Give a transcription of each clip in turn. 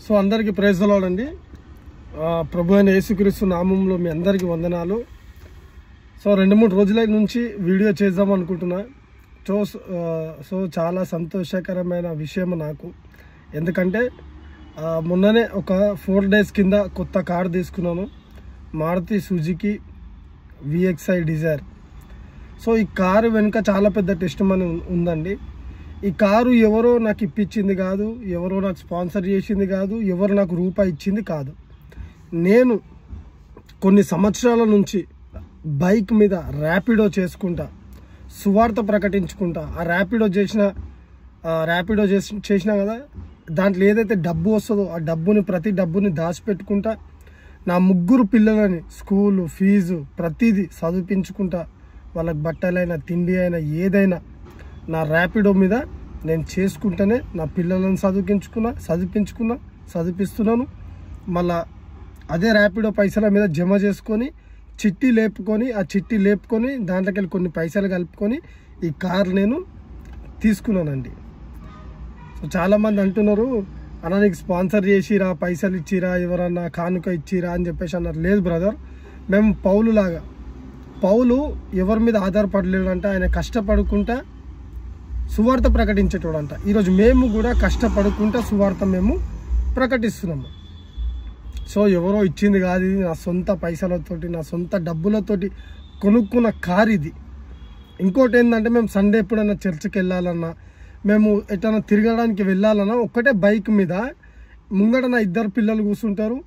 So అందరికీ praise the Lord అండి. ప్రభు అయిన యేసుక్రీస్తు నామంలో మీ అందరికీ వందనాలు. సో 2-3 రోజుల నుంచి వీడియో చేద్దాం అనుకుంటున్నా. సో చాలా సంతోషకరమైన విషయం నాకు. ఎందుకంటే మొన్ననే ఒక 4 days కింద కొత్త కార్ తీసుకున్నాను, Maruti Suzuki VXi Dzire. So ఈ కారు వెనుక చాలా పెద్ద టెస్టిమనీ ఉందండి. ఈ కారు ఎవరో నాకు ఇప్పించింది కాదు, ఎవరో నాకు స్పాన్సర్ చేసింది కాదు, ఎవరు నాకు రూపాయి ఇచ్చింది కాదు. నేను కొన్ని సంవత్సరాల నుంచి బైక్ మీద ర్యాపిడో చేసుకుంటా, సువార్త ప్రకటించుకుంటా. ఆ ర్యాపిడో చేసినా కదా, దాంట్లో ఏదైతే డబ్బు వస్తుందో ఆ ప్రతి డబ్బుని దాచిపెట్టుకుంటా. నా 3 పిల్లలని స్కూలు ఫీజు ప్రతిదీ చదివించుకుంటా. వాళ్ళకి బట్టలైనా తిండి అయినా ఏదైనా నా ర్యాపిడో మీద నేను చేసుకుంటేనే నా పిల్లలను చదివిస్తున్నాను. మళ్ళా అదే ర్యాపిడో పైసల మీద జమ చేసుకొని చిట్టి లేపుకొని దాంట్లోకి వెళ్ళి కొన్ని పైసలు కలుపుకొని ఈ కార్ నేను తీసుకున్నానండి. సో చాలామంది అంటున్నారు, అన్న నీకు స్పాన్సర్ చేసిరా, పైసలు ఇచ్చిరా, ఎవరన్నా కానుక ఇచ్చిరా అని చెప్పేసి అన్నారు. లేదు బ్రదర్, మేము పౌలు ఎవరి మీద ఆధారపడలేడంట. ఆయన కష్టపడుకుంటా సువార్త ప్రకటించేటోడంట. ఈరోజు మేము కూడా కష్టపడుకుంటా సువార్త మేము ప్రకటిస్తున్నాము. సో ఎవరో ఇచ్చింది కాదు, ఇది నా సొంత పైసలతోటి, నా సొంత డబ్బులతోటి కొనుక్కున్న కార్ ఇది. ఇంకోటి ఏంటంటే, మేము సండే ఎప్పుడైనా చర్చికి వెళ్ళాలన్నా, మేము ఎటైనా తిరగడానికి వెళ్ళాలన్నా ఒక్కటే బైక్ మీద ముంగట నా 2 పిల్లలు కూర్చుంటారు,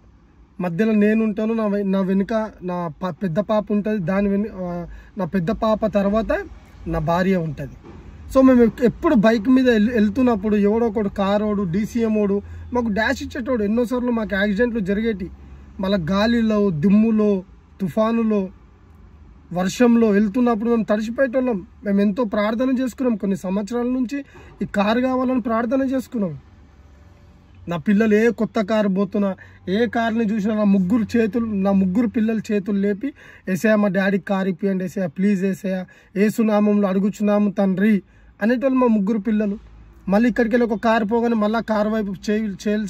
మధ్యలో నేను ఉంటాను, నా వెనుక నా పెద్ద పాప ఉంటుంది, నా పెద్ద పాప తర్వాత నా భార్య ఉంటుంది. సో మేము ఎప్పుడు బైక్ మీద వెళ్తున్నప్పుడు ఎవడో ఒకడు కారోడు DCM ఓడు మాకు డాష్ ఇచ్చేటోడు. ఎన్నోసార్లు మాకు యాక్సిడెంట్లు జరిగేటి. మళ్ళీ గాలిలో, దుమ్ములో, తుఫానులో, వర్షంలో వెళ్తున్నప్పుడు మేము తడిసిపోయేటోళ్ళం. మేము ఎంతో ప్రార్థన చేసుకున్నాం. కొన్ని సంవత్సరాల నుంచి ఈ కారు కావాలని ప్రార్థన చేసుకున్నాం. నా పిల్లలు ఏ కొత్త కారు పోతున్నా, ఏ కార్ని చూసినా నా 3 పిల్లల చేతులు లేపి, ఏసయ్య మా డాడీకి కారు ఇప్పియండి, ఏసయ్య ప్లీజ్, ఏసయ్య ఏసునామంలో అడుగుచున్నాము తండ్రి అనేటోళ్ళు మా 3 పిల్లలు. మళ్ళీ ఇక్కడికి వెళ్ళి ఒక కారు పోగానే మళ్ళీ కారు వైపు చేలు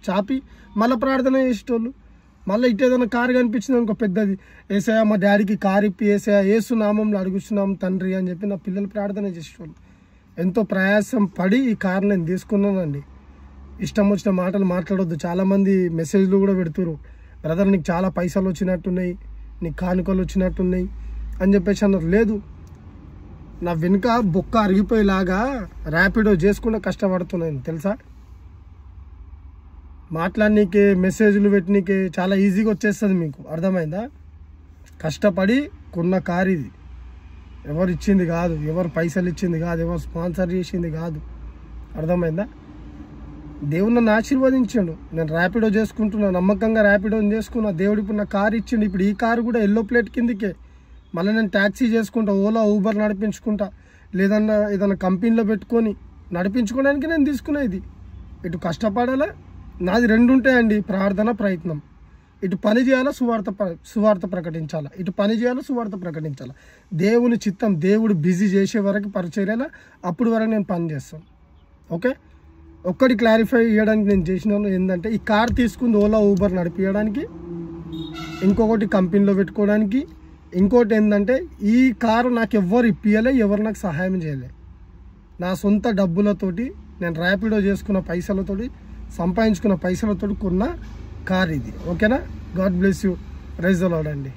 చాపి మళ్ళీ ప్రార్థన చేసేటోళ్ళు. మళ్ళీ ఇటు ఏదైనా కారు కనిపించింది అనుకో పెద్దది, ఏసయ్య మా డాడీకి కారు ఇప్పి, ఏసయ్య ఏసునామంలో అడుగుచున్నాము తండ్రి అని చెప్పి నా పిల్లలు ప్రార్థన చేసేటోళ్ళు. ఎంతో ప్రయాసం పడి ఈ కారు నేను తీసుకున్నానండి. ఇష్టం వచ్చిన మాటలు మాట్లాడొద్దు. చాలామంది మెసేజ్లు కూడా పెడుతురు, బ్రదర్ నీకు చాలా పైసలు వచ్చినట్టున్నాయి, నీకు కానుకలు వచ్చినట్టున్నాయి అని చెప్పేసి అన్నారు. లేదు, నా వెనుక బొక్క అరిగిపోయేలాగా ర్యాపిడో చేసుకుంటే కష్టపడుతున్నాను తెలుసా. మాట్లాడనీకే, మెసేజ్లు పెట్టనీకే చాలా ఈజీగా వచ్చేస్తుంది. మీకు అర్థమైందా? కష్టపడి కొన్న కారు ఇది. ఎవరు ఇచ్చింది కాదు, ఎవరు పైసలు ఇచ్చింది కాదు, ఎవరు స్పాన్సర్ చేసింది కాదు. అర్థమైందా? దేవుడు నన్ను ఆశీర్వదించాడు. నేను ర్యాపిడో చేసుకుంటున్నా, నమ్మకంగా ర్యాపిడో చేసుకున్నా. దేవుడు ఇప్పుడు నా కారు ఇచ్చిండు. ఇప్పుడు ఈ కారు కూడా ఎల్లో ప్లేట్ కిందికే. మళ్ళీ నేను ట్యాక్సీ చేసుకుంటా, ఓలా ఊబర్ నడిపించుకుంటా, లేదన్నా ఏదైనా కంపెనీలో పెట్టుకొని నడిపించుకోవడానికి నేను తీసుకున్నా. ఇది ఇటు కష్టపడాలా, నాది 2 ఉంటాయండి, ప్రార్థన ప్రయత్నం. ఇటు పని చేయాలా, సువార్త ప్రకటించాలా, ఇటు పని చేయాలా, సువార్త ప్రకటించాలా. దేవుని చిత్తం, దేవుడు బిజీ చేసే వరకు పరిచర్యలా, అప్పుడు వరకు నేను పని చేస్తాను. ఓకే, ఒక్కటి క్లారిఫై చేయడానికి నేను చేసినాను ఏంటంటే, ఈ కార్ తీసుకుంది ఓలా ఊబర్ నడిపించడానికి, ఇంకొకటి కంపెనీలో పెట్టుకోవడానికి, ఇంకోటి ఏంటంటే ఈ కారు నాకు ఎవ్వరు ఇప్పియలే, ఎవరు నాకు సహాయం చేయలే. నా సొంత డబ్బులతోటి నేను ర్యాపిడో చేసుకున్న పైసలతోటి, సంపాదించుకున్న పైసలతోటి కొన్న కార్ ఇది. ఓకేనా? God bless you. Praise the Lord అండి.